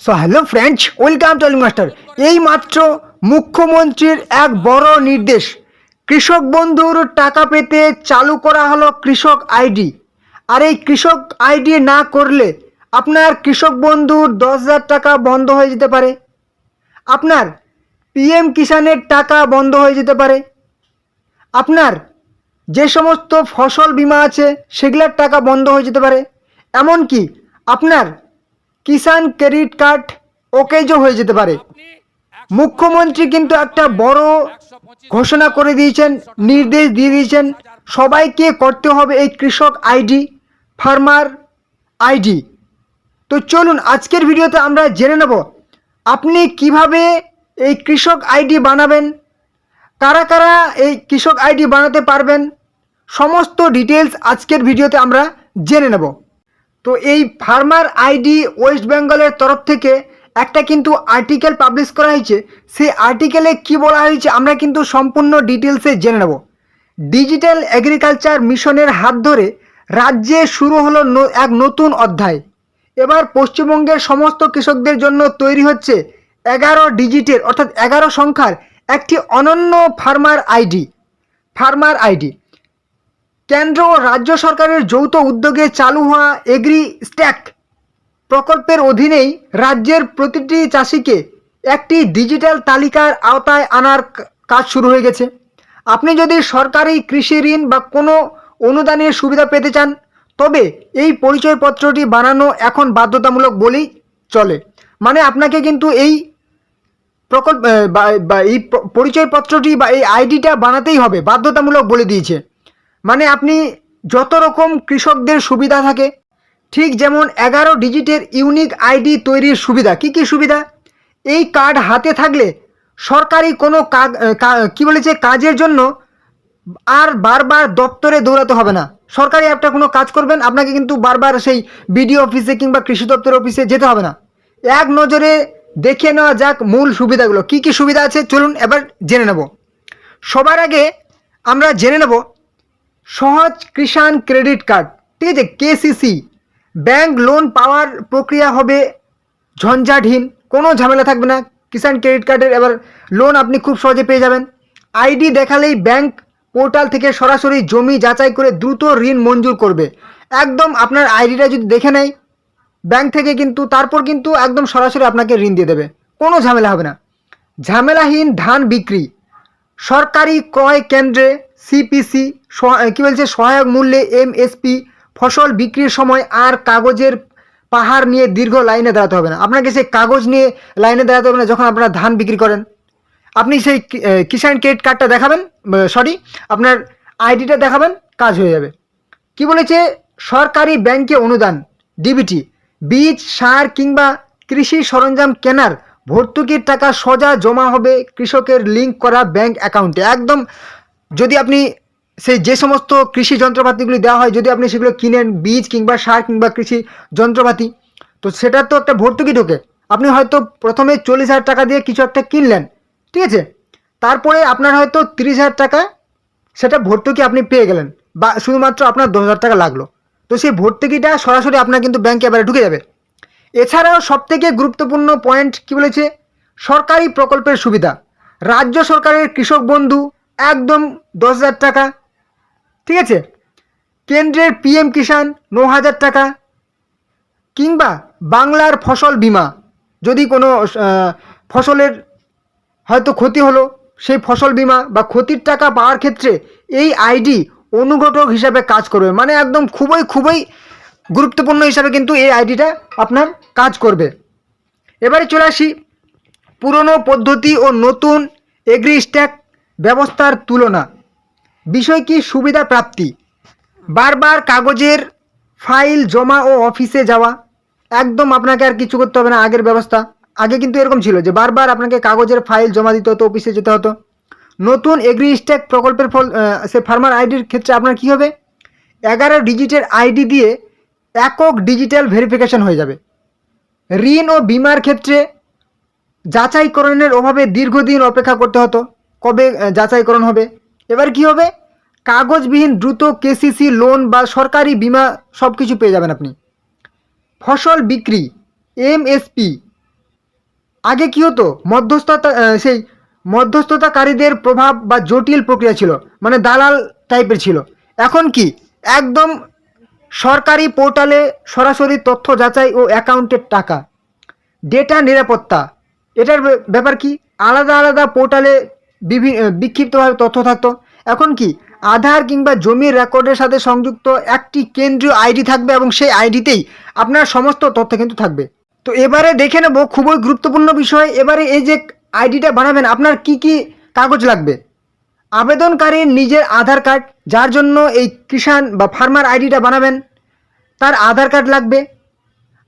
So hello friends, welcome to master. এই মাত্র মুখ্যমন্ত্রীর এক বড় নির্দেশ, কৃষক বন্ধুর টাকা পেতে চালু করা হলো কৃষক আইডি। আর এই কৃষক আইডি না করলে আপনার কৃষক বন্ধুর 10,000 টাকা বন্ধ হয়ে যেতে পারে, আপনার পিএম কিষানের টাকা বন্ধ হয়ে যেতে পারে, আপনার যে সমস্ত ফসল বীমা আছে সেগুলোর টাকা বন্ধ হয়ে যেতে পারে, এমনকি আপনার কিষাণ ক্রেডিট কার্ড ওকেজও হয়ে যেতে পারে। মুখ্যমন্ত্রী কিন্তু একটা বড় ঘোষণা করে দিয়েছেন, নির্দেশ দিয়ে দিয়েছেন সবাইকে করতে হবে এই কৃষক আইডি, ফার্মার আইডি। তো চলুন আজকের ভিডিওতে আমরা জেনে নেব আপনি কিভাবে এই কৃষক আইডি বানাবেন, কারা কারা এই কৃষক আইডি বানাতে পারবেন, সমস্ত ডিটেলস আজকের ভিডিওতে আমরা জেনে নেব। তো এই ফার্মার আইডি ওয়েস্ট বেঙ্গলের তরফ থেকে একটা কিন্তু আর্টিকেল পাবলিশ করা হয়েছে। সেই আর্টিকেলে কি বলা হয়েছে আমরা কিন্তু সম্পূর্ণ ডিটেলসে জেনে নেব। ডিজিটাল এগ্রিকালচার মিশনের হাত ধরে রাজ্যে শুরু হলো এক নতুন অধ্যায়। এবার পশ্চিমবঙ্গের সমস্ত কৃষকদের জন্য তৈরি হচ্ছে 11 ডিজিটের অর্থাৎ 11 সংখ্যার একটি অনন্য ফার্মার আইডি। ফার্মার আইডি কেন্দ্র ও রাজ্য সরকারের যৌথ উদ্যোগে চালু হওয়া এগ্রি স্ট্যাক প্রকল্পের অধীনেই রাজ্যের প্রতিটি চাষিকে একটি ডিজিটাল তালিকার আওতায় আনার কাজ শুরু হয়ে গেছে। আপনি যদি সরকারি কৃষি ঋণ বা কোনো অনুদানের সুবিধা পেতে চান তবে এই পরিচয়পত্রটি বানানো এখন বাধ্যতামূলক বলেই চলে। মানে আপনাকে কিন্তু এই প্রকল্প বা এই পরিচয়পত্রটি বা এই আইডিটা বানাতেই হবে, বাধ্যতামূলক বলে দিয়েছে। মানে আপনি যত রকম কৃষকদের সুবিধা থাকে, ঠিক যেমন 11 ডিজিটের ইউনিক আইডি তৈরির সুবিধা। কি কি সুবিধা? এই কার্ড হাতে থাকলে সরকারি কোনো কাজের জন্য আর বারবার দপ্তরে দৌড়াতে হবে না। সরকারি একটা কোনো কাজ করবেন, আপনাকে কিন্তু বারবার সেই বিডিও অফিসে কিংবা কৃষি দপ্তর অফিসে যেতে হবে না। এক নজরে দেখে নেওয়া যাক মূল সুবিধাগুলো। কি কি সুবিধা আছে চলুন এবার জেনে নেব। সবার আগে আমরা জেনে নেব সহজ কিষাণ ক্রেডিট কার্ড, ঠিক আছে, কেসিসি। ব্যাংক লোন পাওয়ার প্রক্রিয়া হবে ঝঞ্ঝাটহীন, কোনো ঝামেলা থাকবে না। কিষাণ ক্রেডিট কার্ডের এবার লোন আপনি খুব সহজে পেয়ে যাবেন। আইডি দেখালেই ব্যাংক পোর্টাল থেকে সরাসরি জমি যাচাই করে দ্রুত ঋণ মঞ্জুর করবে। একদম আপনার আইডিটা যদি দেখে নেয় ব্যাংক থেকে, কিন্তু তারপর কিন্তু একদম সরাসরি আপনাকে ঋণ দিয়ে দেবে, কোনো ঝামেলা হবে না। ঝামেলাহীন ধান বিক্রি, সরকারি ক্রয় কেন্দ্রে সিপিসি সহায়ক মূল্যে এমএসপি ফসল বিক্রির সময় আর কাগজের পাহাড় নিয়ে দীর্ঘ লাইনে দাঁড়াতে হবে না। আপনাকে সেই কাগজ নিয়ে লাইনে দাঁড়াতে হবে না। যখন আপনারা ধান বিক্রি করেন আপনি সেই কিষাণ ক্রেডিট কার্ডটা দেখাবেন, আপনার আইডিটা দেখাবেন, কাজ হয়ে যাবে। কি বলেছে? সরকারি ব্যাংকে অনুদান ডিবিটি, বীজ সার কিংবা কৃষি সরঞ্জাম কেনার ভর্তুকির টাকা সোজা জমা হবে কৃষকের লিঙ্ক করা ব্যাংক অ্যাকাউন্টে। একদম যদি আপনি সেই যে সমস্ত কৃষি যন্ত্রপাতিগুলি দেওয়া হয়, যদি আপনি সেগুলো কিনেন, বীজ কিংবা সার কিংবা কৃষি যন্ত্রপাতি, তো সেটার তো একটা ভর্তুকি ঢোকে। আপনি হয়তো প্রথমে 40,000 টাকা দিয়ে কিছু একটা কিনলেন, ঠিক আছে, তারপরে আপনার হয়তো 30,000 টাকা সেটা ভর্তুকি আপনি পেয়ে গেলেন, বা শুধুমাত্র আপনার 10,000 টাকা লাগলো। তো সেই ভর্তুকিটা সরাসরি আপনার কিন্তু ব্যাংকে এবারে ঢুকে যাবে। এছাড়াও সবথেকে গুরুত্বপূর্ণ পয়েন্ট কি বলেছে? সরকারি প্রকল্পের সুবিধা। রাজ্য সরকারের কৃষক বন্ধু একদম 10,000 টাকা, ঠিক আছে, কেন্দ্রের পিএম কিষাণ 9,000 টাকা, কিংবা বাংলার ফসল বীমা, যদি কোনো ফসলের হয়তো ক্ষতি হলো সেই ফসল বীমা বা ক্ষতির টাকা পাওয়ার ক্ষেত্রে এই আইডি অনুঘটক হিসাবে কাজ করবে। মানে একদম খুবই খুবই গুরুত্বপূর্ণ হিসাবে কিন্তু এই আইডিটা আপনার কাজ করবে। এবারে চলে আসি পুরনো পদ্ধতি ও নতুন এগ্রি স্ট্যাক ব্যবস্থার তুলনা। বিষয় কি? সুবিধা প্রাপ্তি, বারবার কাগজের ফাইল জমা ও অফিসে যাওয়া, একদম আপনাকে আর কিছু করতে হবে না। আগের ব্যবস্থা, আগে কিন্তু এরকম ছিল যে বারবার আপনাকে কাগজের ফাইল জমা দিতে হতো, অফিসে যেতে হতো। নতুন এগ্রি স্ট্যাক প্রকল্পের ফল সে ফার্মার আইডির ক্ষেত্রে আপনার কি হবে? 11 ডিজিটের আইডি দিয়ে একক ডিজিটাল ভেরিফিকেশন হয়ে যাবে। ঋণ ও বিমার ক্ষেত্রে যাচাইকরণের অভাবে দীর্ঘদিন অপেক্ষা করতে হতো, কবে যাচাইকরণ হবে। এবার কি হবে? কাগজবিহীন দ্রুত কেসিসি লোন বা সরকারি বিমা সব কিছু পেয়ে যাবেন আপনি। ফসল বিক্রি, এমএসপি আগে কী হতো, সেই মধ্যস্থতাকারীদের প্রভাব বা জটিল প্রক্রিয়া ছিল, মানে দালাল টাইপের ছিল। এখন কি একদম সরকারি পোর্টালে সরাসরি তথ্য যাচাই ও অ্যাকাউন্টের টাকা, ডেটা নিরাপত্তা, এটার ব্যাপার কি, আলাদা আলাদা পোর্টালে বিক্ষিপ্তভাবে তথ্য থাকতো। এখন কি আধার কিংবা জমির রেকর্ডের সাথে সংযুক্ত একটি কেন্দ্রীয় আইডি থাকবে এবং সেই আইডিতেই আপনার সমস্ত তথ্য কিন্তু থাকবে। তো এবারে দেখে নেব খুবই গুরুত্বপূর্ণ বিষয়, এবারে এই যে আইডিটা বানাবেন আপনার কি কি কাগজ লাগবে। আবেদনকারীর নিজের আধার কার্ড, যার জন্য এই কিষাণ বা ফার্মার আইডিটা বানাবেন তার আধার কার্ড লাগবে।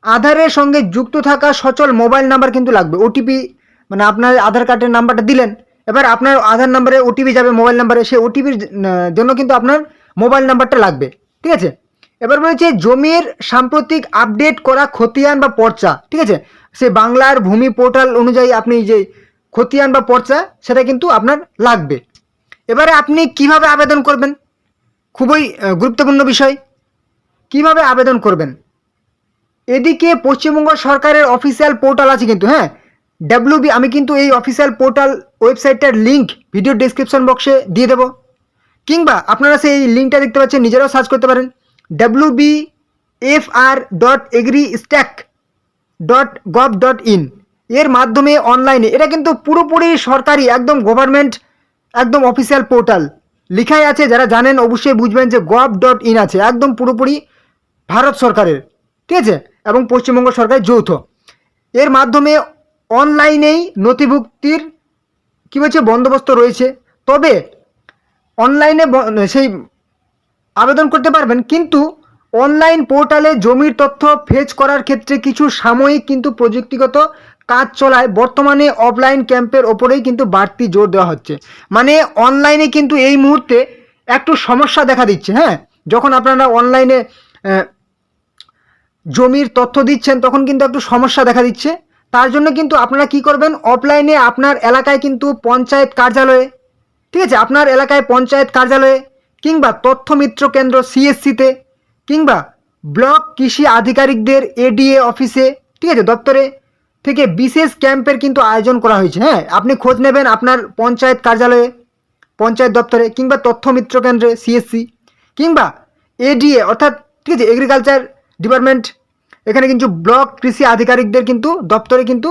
আধারের সঙ্গে যুক্ত থাকা সচল মোবাইল নাম্বার কিন্তু লাগবে। ওটিপি, মানে আপনার আধার কার্ডের নাম্বারটা দিলেন, এবার আপনার আধার নাম্বারে ওটিপি যাবে মোবাইল নাম্বারে, সেই ওটিপির জন্য কিন্তু আপনার মোবাইল নাম্বারটা লাগবে, ঠিক আছে। এবার বলেছে জমির সাম্প্রতিক আপডেট করা খতিয়ান বা পর্চা, ঠিক আছে, সে বাংলার ভূমি পোর্টাল অনুযায়ী আপনি যে খতিয়ান বা পর্চা সেটা কিন্তু আপনার লাগবে। এবারে আপনি কিভাবে আবেদন করবেন, খুবই গুরুত্বপূর্ণ বিষয়, কিভাবে আবেদন করবেন। এদিকে পশ্চিমবঙ্গ সরকারের অফিসিয়াল পোর্টাল আছে কিন্তু, হ্যাঁ, ডাব্লিউবি, আমি কিন্তু এই অফিসিয়াল পোর্টাল ওয়েবসাইটটার লিঙ্ক ভিডিও ডেসক্রিপশন বক্সে দিয়ে দেবো, কিংবা আপনারা সেই লিঙ্কটা দেখতে পাচ্ছেন, নিজেরাও সার্চ করতে পারেন, wbfr.agristack.gov.in এর মাধ্যমে অনলাইনে, এটা কিন্তু পুরোপুরি সরকারি একদম গভর্নমেন্ট একদম অফিসিয়াল পোর্টাল, লেখাই আছে, যারা জানেন অবশ্যই বুঝবেন যে gov.in আছে, একদম পুরোপুরি ভারত সরকারের, ঠিক আছে, এবং পশ্চিমবঙ্গ সরকারের যৌথ। এর মাধ্যমে অনলাইনেই নথিভুক্তির কী বলছে বন্দোবস্ত রয়েছে। তবে অনলাইনে সেই আবেদন করতে পারবেন, কিন্তু অনলাইন পোর্টালে জমির তথ্য ফেচ করার ক্ষেত্রে কিছু সাময়িক কিন্তু প্রযুক্তিগত কাজ চলায় বর্তমানে অফলাইন ক্যাম্পের ওপরেই কিন্তু বাড়তি জোর দেওয়া হচ্ছে। মানে অনলাইনে কিন্তু এই মুহূর্তে একটু সমস্যা দেখা দিচ্ছে, হ্যাঁ, যখন আপনারা অনলাইনে জমির তথ্য দিচ্ছেন তখন কিন্তু একটু সমস্যা দেখা দিচ্ছে। তার জন্য কিন্তু আপনারা কি করবেন, অফলাইনে আপনার এলাকায় কিন্তু পঞ্চায়েত কার্যালয়ে, ঠিক আছে, আপনার এলাকায় পঞ্চায়েত কার্যালয়ে কিংবা তথ্য মিত্র কেন্দ্র সিএসসিতে কিংবা ব্লক কৃষি আধিকারিকদের এডিএ অফিসে, ঠিক আছে, দপ্তরে থেকে বিশেষ ক্যাম্পের কিন্তু আয়োজন করা হয়েছে। হ্যাঁ, আপনি খোঁজ নেবেন আপনার পঞ্চায়েত কার্যালয়ে, পঞ্চায়েত দপ্তরে কিংবা তথ্য মিত্র কেন্দ্রে সিএসসি কিংবা এডিএ অর্থাৎ, ঠিক আছে, এগ্রিকালচার ডিপার্টমেন্ট, এখানে কিন্তু ব্লক কৃষি আধিকারিকদের কিন্তু দপ্তরে কিন্তু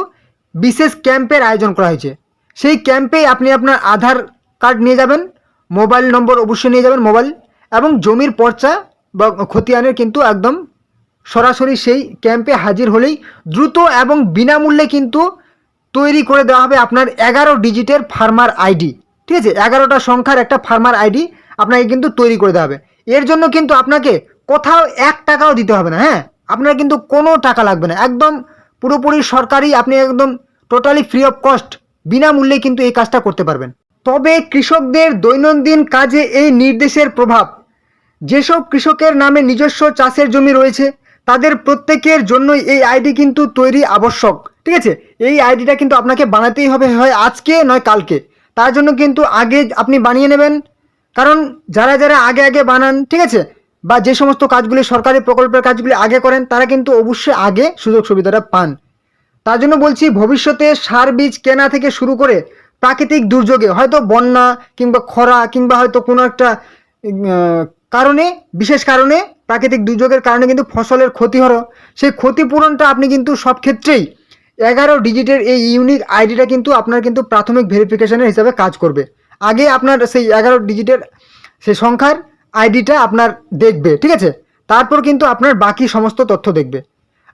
বিশেষ ক্যাম্পের আয়োজন করা হয়েছে। সেই ক্যাম্পেই আপনি আপনার আধার কার্ড নিয়ে যাবেন, মোবাইল নম্বর অবশ্যই নিয়ে যাবেন মোবাইল, এবং জমির পর্চা বা খতিয়ানের কিন্তু একদম সরাসরি সেই ক্যাম্পে হাজির হলেই দ্রুত এবং বিনামূল্যে কিন্তু তৈরি করে দেওয়া হবে আপনার 11 ডিজিটের ফার্মার আইডি, ঠিক আছে, 11টা সংখ্যার একটা ফার্মার আইডি আপনাকে কিন্তু তৈরি করে দেওয়া হবে। এর জন্য কিন্তু আপনাকে কোথাও 1 টাকাও দিতে হবে না, হ্যাঁ, আপনার কিন্তু কোনো টাকা লাগবে না, একদম পুরোপুরি সরকারি, আপনি একদম টোটালি ফ্রি অফ কস্ট বিনামূল্যে কিন্তু এই কাজটা করতে পারবেন। তবে কৃষকদের দৈনন্দিন কাজে এই নির্দেশের প্রভাব, যেসব কৃষকের নামে নিজস্ব চাষের জমি রয়েছে তাদের প্রত্যেকের জন্যই এই আইডি কিন্তু তৈরি আবশ্যক, ঠিক আছে। এই আইডিটা কিন্তু আপনাকে বানাতেই হবে, হয় আজকে নয় কালকে। তার জন্য কিন্তু আগে আপনি বানিয়ে নেবেন, কারণ যারা যারা আগে আগে বানান, ঠিক আছে, বা যে সমস্ত কাজগুলি সরকারি প্রকল্পের কাজগুলি আগে করেন তারা কিন্তু অবশ্যই আগে সুযোগ সুবিধাটা পান। তার জন্য বলছি, ভবিষ্যতে সার বীজ কেনা থেকে শুরু করে প্রাকৃতিক দুর্যোগে, হয়তো বন্যা কিংবা খরা কিংবা হয়তো কোনো একটা কারণে, বিশেষ কারণে, প্রাকৃতিক দুর্যোগের কারণে কিন্তু ফসলের ক্ষতি হলো, সেই ক্ষতিপূরণটা আপনি কিন্তু সব ক্ষেত্রেই 11 ডিজিটের এই ইউনিক আইডিটা কিন্তু আপনার কিন্তু প্রাথমিক ভেরিফিকেশনের হিসাবে কাজ করবে। আগে আপনার সেই 11 ডিজিটের সেই সংখ্যার আইডিটা আপনার দেখবে, ঠিক আছে, তারপর কিন্তু আপনার বাকি সমস্ত তথ্য দেখবে।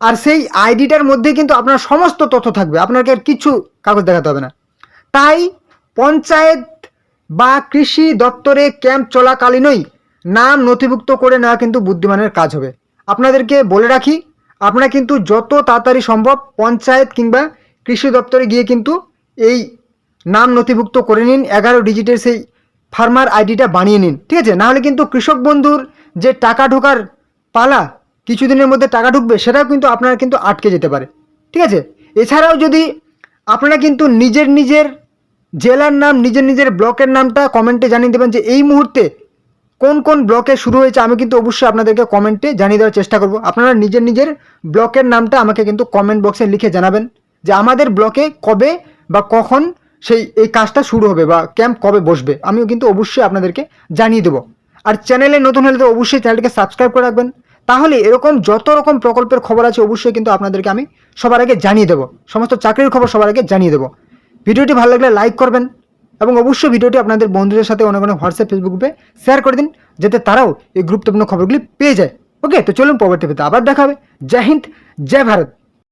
আর সেই আইডিটার মধ্যে কিন্তু আপনার সমস্ত তথ্য থাকবে, আপনাকে আর কিছু কাগজ দেখাতে হবে না। তাই পঞ্চায়েত বা কৃষি দপ্তরে ক্যাম্প চলাকালীনই নাম নথিভুক্ত করে নেওয়া কিন্তু বুদ্ধিমানের কাজ হবে। আপনাদেরকে বলে রাখি, আপনারা কিন্তু যত তাড়াতাড়ি সম্ভব পঞ্চায়েত কিংবা কৃষি দপ্তরে গিয়ে কিন্তু এই নাম নথিভুক্ত করে নিন, 11 ডিজিটের সেই ফার্মার আইডিটা বানিয়ে নিন, ঠিক আছে। নাহলে কিন্তু কৃষক বন্ধুর যে টাকা ঢোকার পালা, কিছুদিনের মধ্যে টাকা ঢুকবে, সেটাও কিন্তু আপনারা কিন্তু আটকে যেতে পারে, ঠিক আছে। এছাড়াও যদি আপনারা কিন্তু নিজের নিজের জেলার নাম, নিজের নিজের ব্লকের নামটা কমেন্টে জানিয়ে দেবেন যে এই মুহূর্তে কোন কোন ব্লকে শুরু হয়েছে, আমি কিন্তু অবশ্যই আপনাদেরকে কমেন্টে জানিয়ে দেওয়ার চেষ্টা করব। আপনারা নিজের নিজের ব্লকের নামটা আমাকে কিন্তু কমেন্ট বক্সে লিখে জানাবেন যে আমাদের ব্লকে কবে বা কখন এই কাজটা শুরু হবে বা ক্যাম্প কবে বসবে, আমিও কিন্তু অবশ্যই আপনাদেরকে জানিয়ে দেবো। আর চ্যানেলে নতুন হলে তো অবশ্যই চ্যানেলটিকে সাবস্ক্রাইব করে রাখবেন, তাহলে এরকম যত রকম প্রকল্পের খবর আছে অবশ্যই কিন্তু আপনাদেরকে আমি সবার আগে জানিয়ে দেবো, সমস্ত চাকরির খবর সবার আগে জানিয়ে দেবো। ভিডিওটি ভালো লাগলে লাইক করবেন এবং অবশ্যই ভিডিওটি আপনাদের বন্ধুদের সাথে অনেক অনেক হোয়াটসঅ্যাপ ফেসবুক গ্রুপে শেয়ার করে দিন, যাতে তারাও এই গুরুত্বপূর্ণ খবরগুলি পেয়ে যায়। ওকে, তো চলুন পরবর্তী ভিডিওতে আবার দেখা হবে। জয় হিন্দ, জয় ভারত।